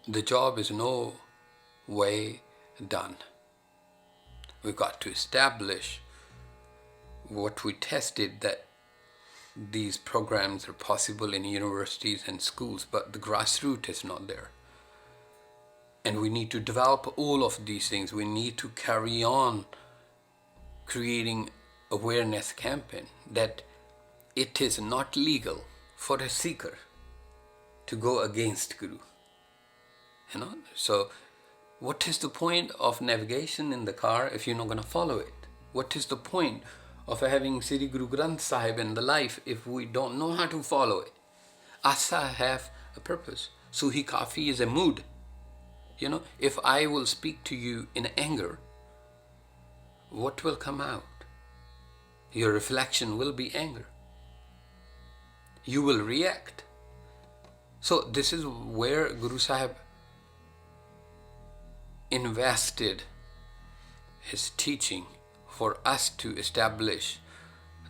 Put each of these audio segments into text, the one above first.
the job is no way done. We've got to establish what we tested, that these programs are possible in universities and schools, but the grassroots is not there. And we need to develop all of these things. We need to carry on creating awareness campaign that it is not legal for a seeker to go against Guru. So what is the point of navigation in the car if you're not going to follow it? What is the point of having Sri Guru Granth Sahib in the life if we don't know how to follow it? Asa have a purpose. Suhi Kafi is a mood. If I will speak to you in anger, what will come out? Your reflection will be anger. You will react. So this is where Guru Sahib invested his teaching for us to establish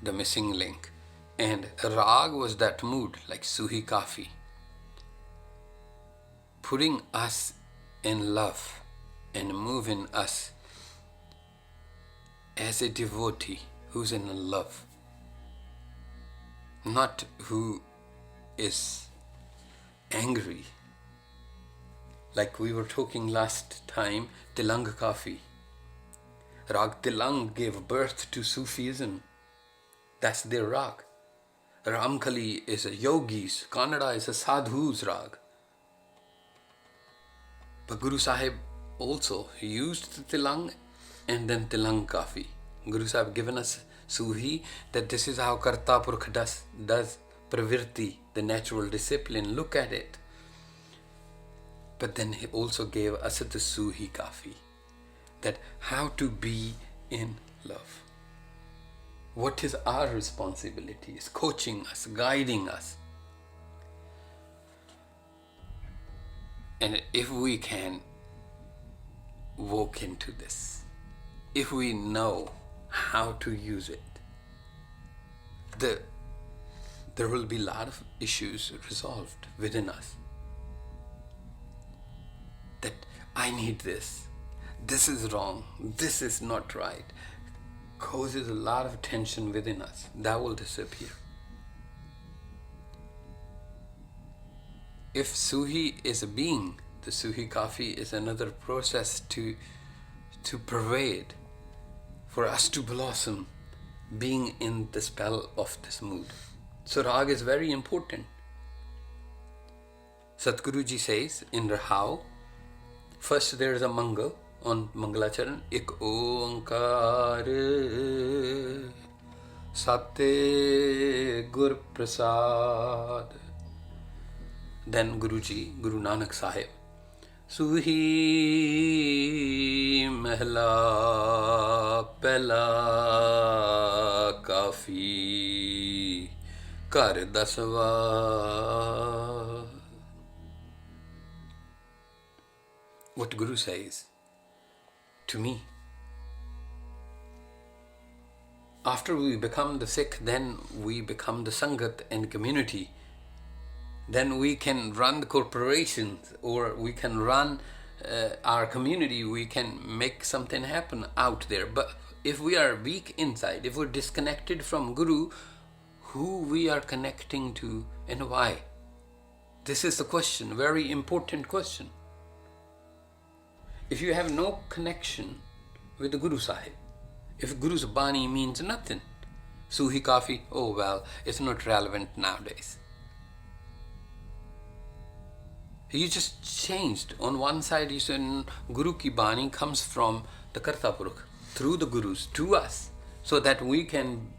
the missing link. And Raag was that mood, like Suhi Kafi, putting us in love and moving us as a devotee who's in love, not who is angry. Like we were talking last time, Tilang Kafi. Raag Tilang gave birth to Sufism. That's their Raag. Ramkali is a yogi's, Kannada is a sadhu's Raag. But Guru Sahib also used the Tilang and then Tilang Kafi. Guru Sahib given us Suhi, that this is how Karta Purkh does pravirti, the natural discipline. Look at it. But then he also gave us the Suhi Kafi, that how to be in love. What is our responsibility? Is coaching us, guiding us. And if we can walk into this, if we know how to use it, there will be a lot of issues resolved within us. That I need this is wrong, this is not right, causes a lot of tension within us. That will disappear. If Suhi is a being, the Suhi Kafi is another process to pervade, for us to blossom, being in the spell of this mood. So Raag is very important. Satguruji says in Rahao, first there is a Mangal on Mangalacharan, Ik Onkar Sate Gur Prasad. Then Guruji, Guru Nanak Sahib, Suhi Mehla Pehla Kafi Kar Daswa. What Guru says to me, after we become the Sikh, then we become the Sangat and community. Then we can run the corporations, or we can run our community, we can make something happen out there. But if we are weak inside, if we're disconnected from Guru, who we are connecting to and why? This is the question, very important question. If you have no connection with the Guru Sahib, if Guru's Bani means nothing, Suhi Kafi, oh well, it's not relevant nowadays. You just changed. On one side you said Guru Ki Bani comes from the Karta Purkh, through the Gurus, to us, so that we can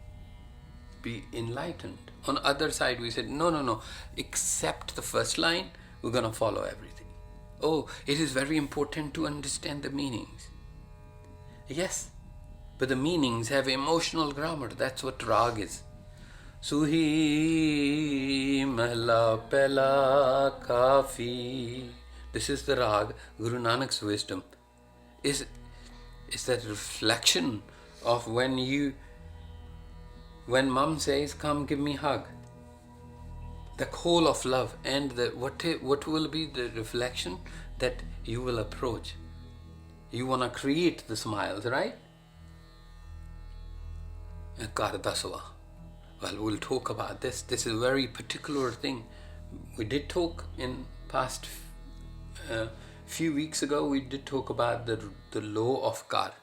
be enlightened. On the other side we said, no, except the first line, we're going to follow everything. Oh, it is very important to understand the meanings. Yes, but the meanings have emotional grammar. That's what Raag is. Suhi Mehla Pehla Kafi. This is the Raag, Guru Nanak's wisdom. Is that reflection of when mom says, come give me hug. The call of love, and what will be the reflection? that you will approach. You want to create the smiles, right? Kar daswa. Well, we'll talk about this. This is a very particular thing. We did talk in past few weeks ago, we did talk about the law of Kar.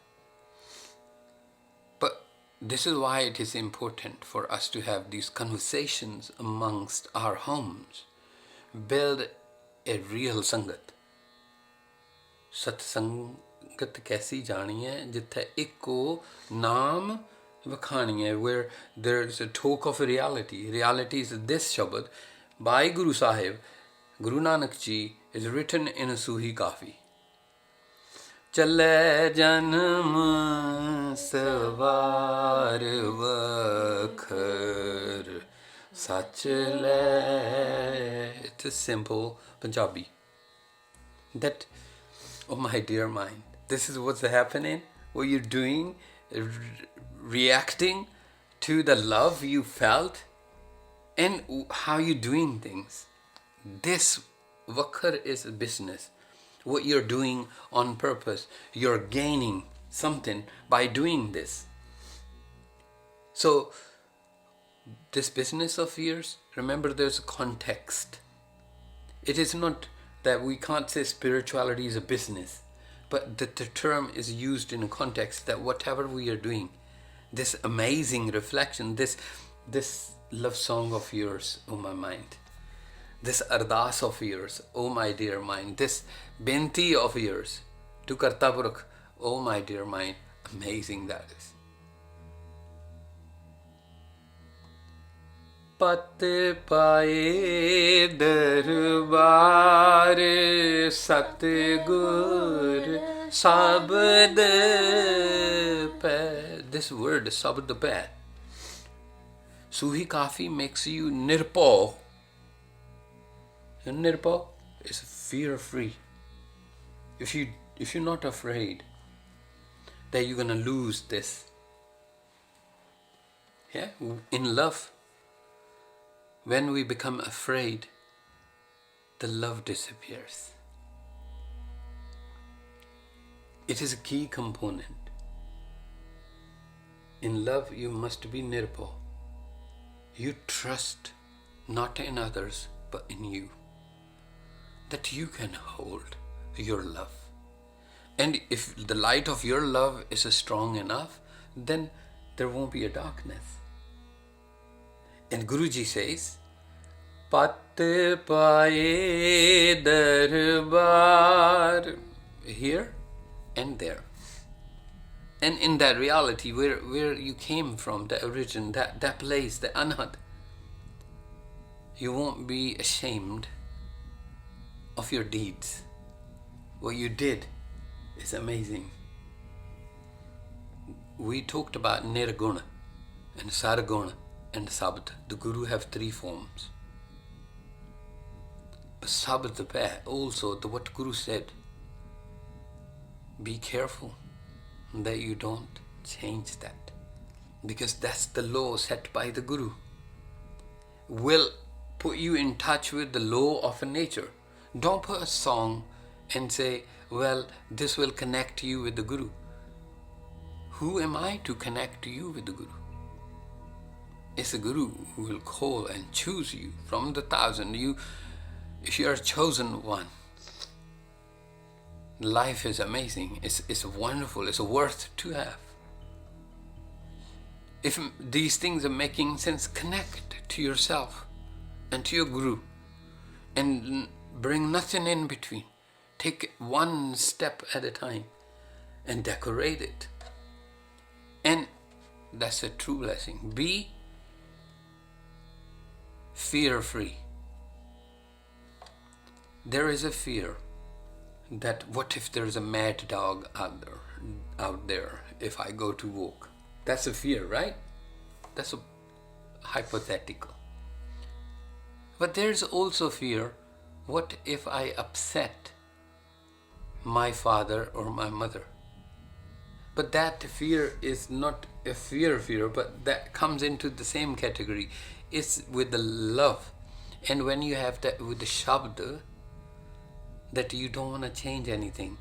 But this is why it is important for us to have these conversations amongst our homes. Build a real Sangat. Sat Sangat kaisi jani hai, jithe ikko naam vakhani hai, where there's a talk of reality. Reality is this Shabad by Guru Sahib, Guru Nanak Ji, is written in a Suhee Kafi. Chalai Janam Savaar Vakar Sach Lai. It's a simple Punjabi. That, oh my dear mind, this is what's happening, what you're doing, reacting to the love you felt and how you're doing things. This Vakar is a business. What you're doing on purpose, you're gaining something by doing this. So, this business of yours, remember there's a context. It is not that we can't say spirituality is a business, but the term is used in a context that whatever we are doing, this amazing reflection, this love song of yours, oh my mind, this ardas of yours, oh my dear mind, this benti of yours to Karta Purukh, oh my dear mind, amazing that is. Pat paaye darbar Satgur Shabad pe. This word, Shabad pe. Suhee Kafi makes you nirpo. And nirpo is fear-free. If you're not afraid that you're gonna lose this, yeah, in love, when we become afraid, the love disappears. It is a key component. In love, you must be nirpo. You trust not in others, but in you. That you can hold your love. And if the light of your love is strong enough, then there won't be a darkness. And Guruji says, Pat paaye darbar, here and there. And in that reality, where you came from, the origin, that place, the anhat, you won't be ashamed of your deeds. What you did is amazing. We talked about Nirguna and Sarguna and Shabad. The Guru have 3 forms. But Shabad also, what Guru said, be careful that you don't change that. Because that's the law set by the Guru. Will put you in touch with the law of nature. Don't put a song and say, well, this will connect you with the Guru. Who am I to connect you with the Guru? It's the Guru who will call and choose you from the 1,000. If you are chosen one, life is amazing. It's wonderful. It's worth to have. If these things are making sense, connect to yourself and to your Guru and bring nothing in between. Take one step at a time and decorate it. And that's a true blessing. Be fear-free. There is a fear that what if there's a mad dog out there if I go to walk? That's a fear, right? That's a hypothetical. But there's also fear, what if I upset my father or my mother? But that fear is not a fear, but that comes into the same category. It's with the love. And when you have that with the Shabd, that you don't want to change anything.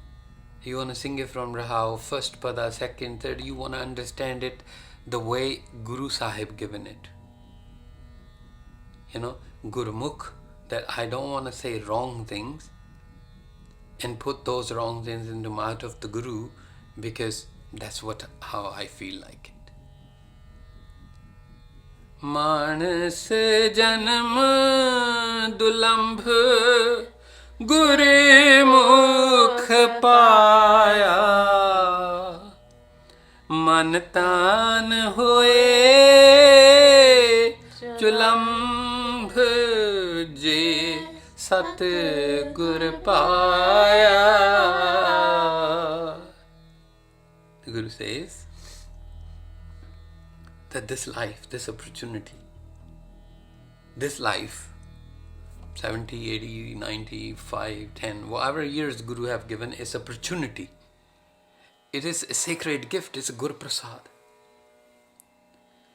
You want to sing it from Rahao, first pada, second, third. You want to understand it the way Guru Sahib given it. Gurumukh, that I don't want to say wrong things and put those wrong things into the mouth of the Guru, because that's how I feel like it. Manas janam dulambh Gurumukh paya, man tan hoye chulambh je sat gur paya. The Guru says that this life, this opportunity, this life, 70, 80, 95, 10, whatever years Guru have given, is opportunity. It is a sacred gift, it's a Guru Prasad.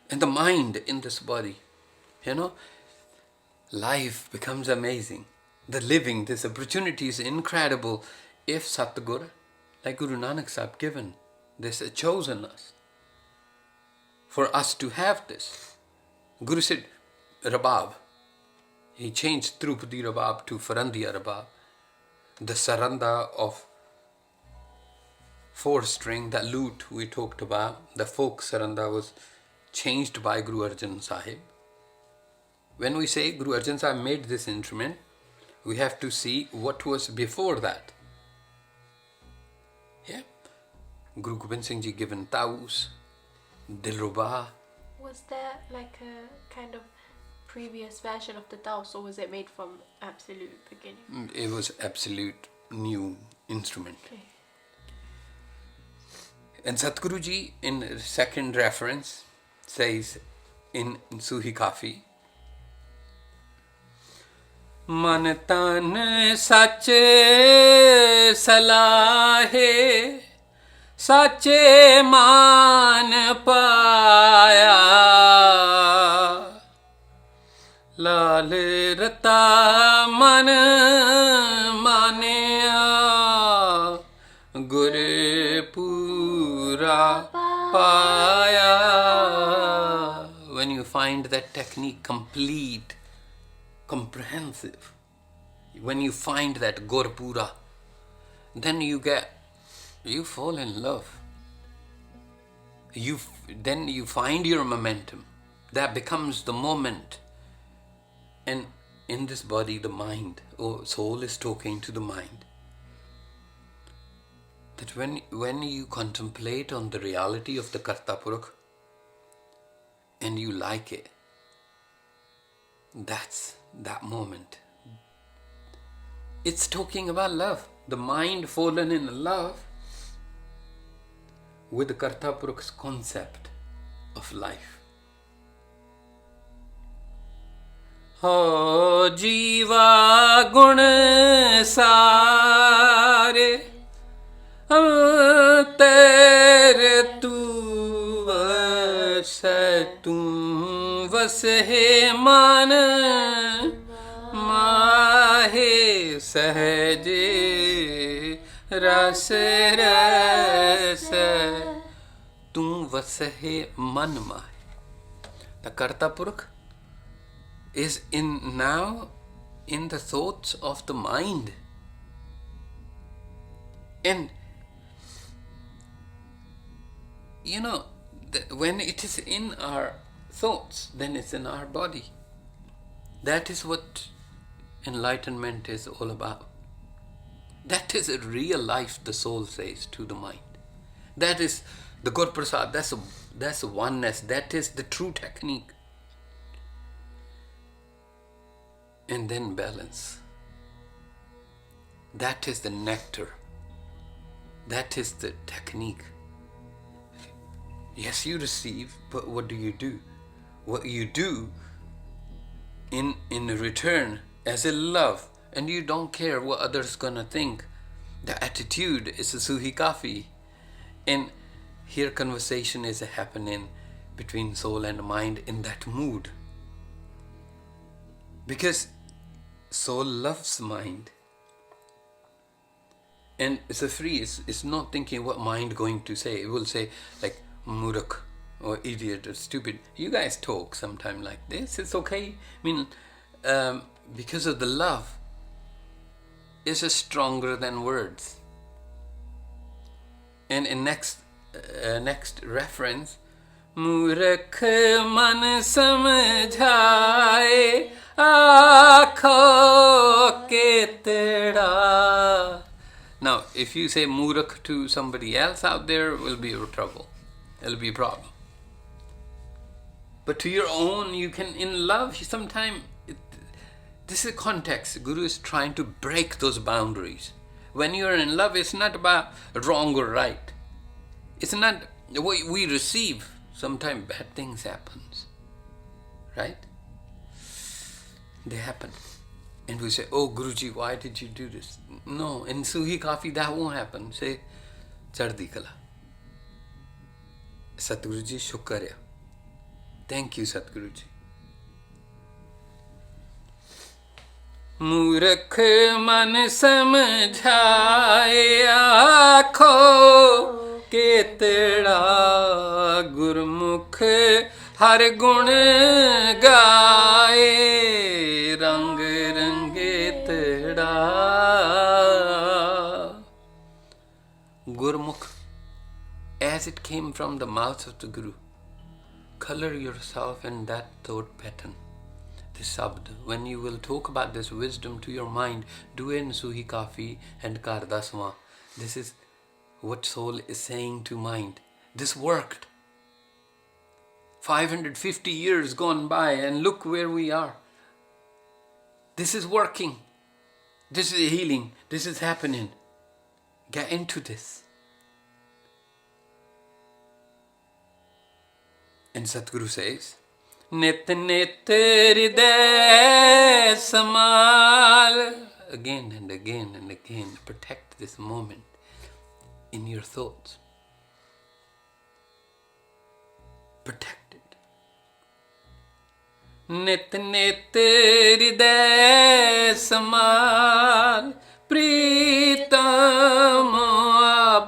And the mind in this body, life becomes amazing. The living, this opportunity is incredible if Satguru, like Guru Nanak Sahib given, this chosen us. For us to have this. Guru said, Rabab. He changed Trupadi Rabab to Farandiya Rabab. The Saranda of 4-string, that lute we talked about, the folk Saranda was changed by Guru Arjan Sahib. When we say Guru Arjan Sahib made this instrument, we have to see what was before that. Yeah. Guru Gobind Singh Ji given Taus, Dilruba. Was there like a kind of previous version of the Taus, or was it made from absolute beginning? It was absolute new instrument. Okay. And Satguruji, in second reference, says in Suhee Kafi, Man tan sache salahe, sache मान पाया, लाल रता मन मानिया, गुर पूरा पाया. When you find that technique complete, comprehensive, when you find that Gurpura, then you fall in love. Then you find your momentum. That becomes the moment. And in this body, the mind, soul is talking to the mind. That when you contemplate on the reality of the Karta Purukh and you like it, that's that moment. It's talking about love. The mind fallen in love with the Karta Purukh's concept of life. Ho jiva gun sare tere tu vas hai man mahe sahje ras ras tu vas hai man mahe. The Karta Purukh is now in the thoughts of the mind. And when it is in our thoughts, then it's in our body. That is what enlightenment is all about. That is a real life, the soul says to the mind. That is the Guru Prasad, that's a oneness, that is the true technique. And then balance. That is the nectar. That is the technique. Yes, you receive, but what do you do? What you do in return as a love, and you don't care what others gonna think. The attitude is a Suhee Kafi. And here conversation is happening between soul and mind in that mood. Because soul loves mind. And it's a free, it's not thinking what mind going to say. It will say like murak or idiot or stupid. You guys talk sometime like this, it's okay. I mean, because of the love is stronger than words. And in next reference, Murakh man samjhaye aakho ketda. Now, if you say Murakh to somebody else out there, will be trouble. It'll be a problem. But to your own, you can, in love, sometimes, this is context. Guru is trying to break those boundaries. When you're in love, it's not about wrong or right. It's not, we receive, sometimes bad things happens. Right? They happen. And we say, oh Guruji, why did you do this? No, in Suhee Kafi that won't happen. Say, Chardi Kala. Satguruji Shukarya. Thank you, Satguruji. Murakh man samjhaye aakho ketda. Gurmukh har gun gaye rang range teda. Gurmukh, as it came from the mouth of the Guru, color yourself in that thought pattern. The Shabad, when you will talk about this wisdom to your mind, do it in Suhee Kafi and Kar Daswa. This is what soul is saying to mind. This worked. 550 years gone by and look where we are. This is working. This is healing. This is happening. Get into this. And Satguru says, Nit nit hriday samal. Again and again and again, protect this moment in your thoughts. Protect it. Nit nit hriday samal pritam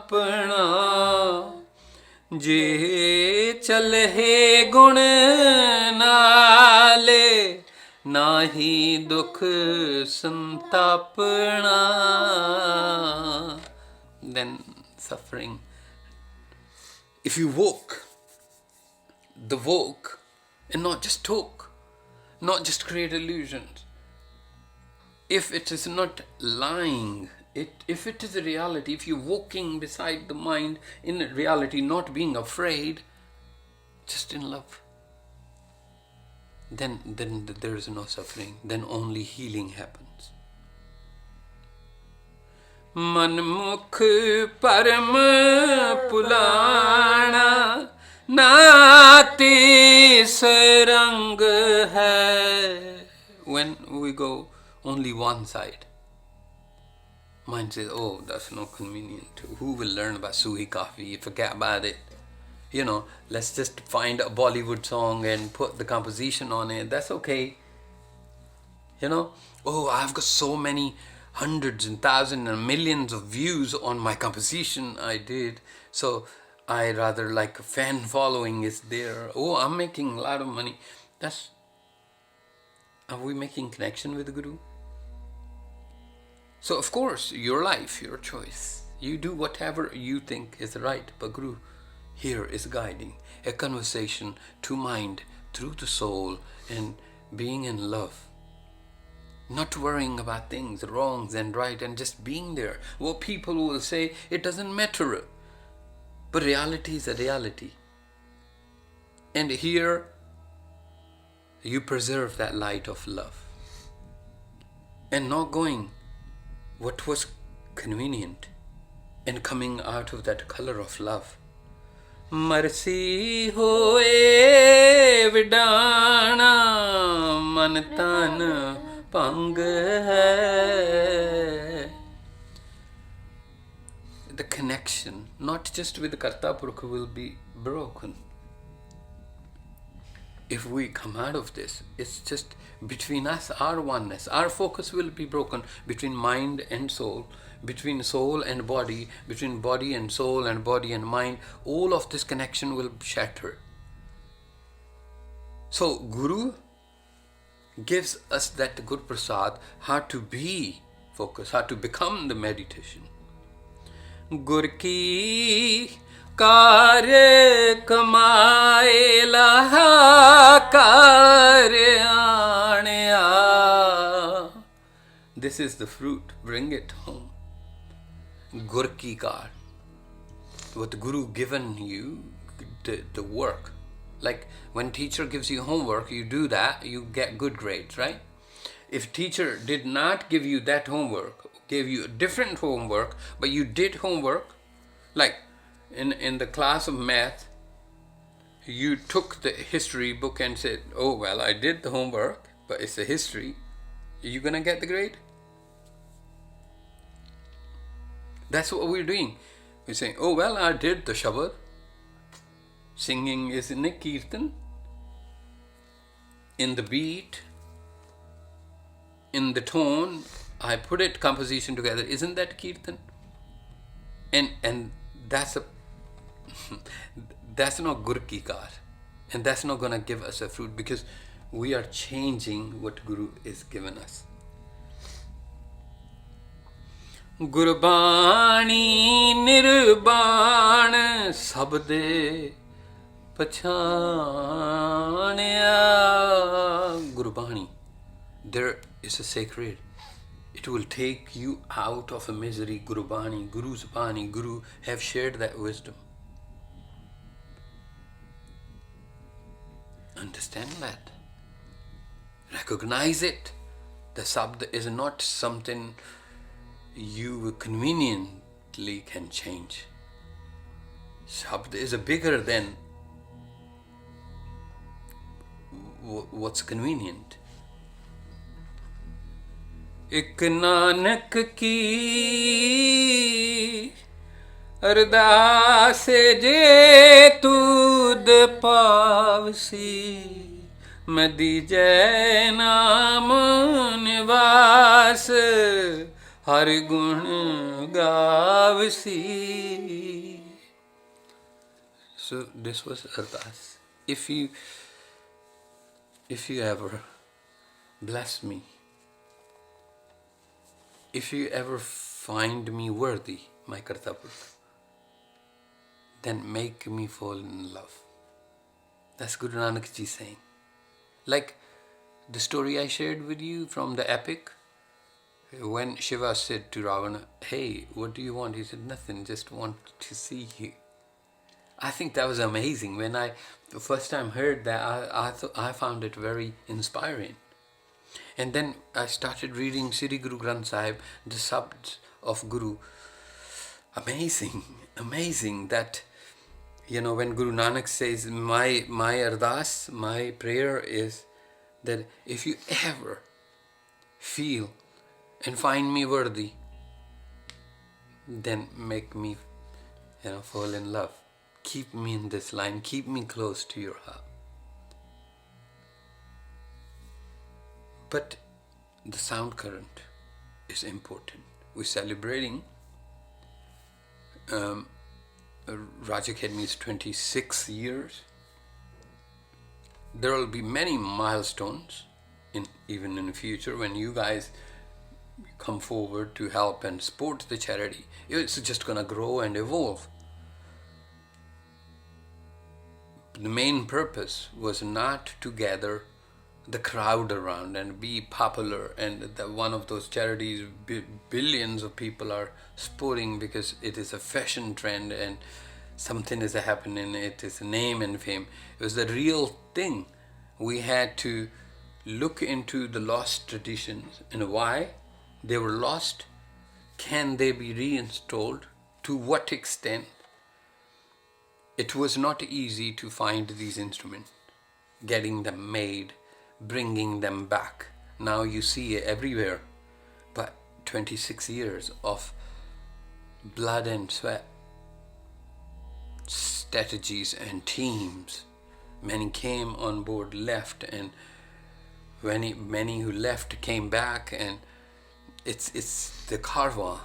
apna. Je chalhe gun naale nahi dukh santapna. Then suffering. If you walk, and not just talk, not just create illusions. If it is not lying, if it is a reality, if you're walking beside the mind in reality, not being afraid, just in love, then there is no suffering, then only healing happens. Manmukh param pulana nati sarang hai. When we go only one side, mind says, oh, that's not convenient. Who will learn about Suhee Kafi? Forget about it. Let's just find a Bollywood song and put the composition on it. That's okay. Oh, I've got so many hundreds and thousands and millions of views on my composition I did. So I rather like fan following is there. Oh, I'm making a lot of money. Are we making connection with the Guru? So of course, your life, your choice. You do whatever you think is right. But Guru here is guiding a conversation to mind through the soul and being in love. Not worrying about things, wrongs and right, and just being there. What people will say, it doesn't matter. But reality is a reality. And here, you preserve that light of love. And not going what was convenient and coming out of that color of love. Marsi hoye vidana man tan pang hai. The connection, not just with the Karta Purkha, will be broken. if we come out of this, it's just between us, our oneness. Our focus will be broken between mind and soul, between soul and body, between body and soul and body and mind. All of this connection will shatter. So Guru gives us that good prasad, how to be focused, how to become the meditation. Gur ki कार कमाए लहा कार आणया. This is the fruit, bring it home. Gur ki कार, what Guru given you, the work. Like when teacher gives you homework, you do that, you get good grades, right? If teacher did not give you that homework, gave you a different homework, but you did homework, like in the class of math, you took the history book and said, oh, well, I did the homework, but it's a history. Are you going to get the grade? That's what we're doing. We're saying, oh, well, I did the Shabad. Singing is in a Kirtan. In the beat, in the tone, I put it, composition together. Isn't that Kirtan? And that's not Gur ki Kaar. And that's not going to give us a fruit, because we are changing what Guru is given us. Gurbani nirbaan sabde pachanya. Gurbani, there is a sacred. It will take you out of a misery. Gurbani, Guru's Bani, Guru have shared that wisdom. Understand that. Recognize it. The Sabda is not something you conveniently can change. Shabad is bigger than what's convenient. Ik Nanak ki ardas je tud pavsi, Madi jai naam nivas har gun gavsi. So this was ardas. If you ever bless me, if you ever find me worthy, my Kartaput, then make me fall in love. That's Guru Nanak Ji saying. Like the story I shared with you from the epic, when Shiva said to Ravana, hey, what do you want? He said, nothing, just want to see you. I think that was amazing. When I the first time heard that, I found it very inspiring. And then I started reading Sri Guru Granth Sahib, the Sabds of Guru. Amazing that, when Guru Nanak says, my ardas, my prayer is that if you ever feel and find me worthy, then make me, fall in love. Keep me in this line, keep me close to your heart. But the sound current is important. We're celebrating Raj Academy's 26 years. There will be many milestones even in the future when you guys come forward to help and support the charity. It's just going to grow and evolve. The main purpose was not to gather the crowd around and be popular, and one of those charities billions of people are supporting because it is a fashion trend and something is happening, it is a name and fame. It was the real thing. We had to look into the lost traditions and why they were lost. Can they be reinstalled? To what extent? It was not easy to find these instruments, getting them made, bringing them back. Now you see it everywhere. But 26 years of blood and sweat, strategies and teams, Many came on board, left, and many who left came back, and it's the karwa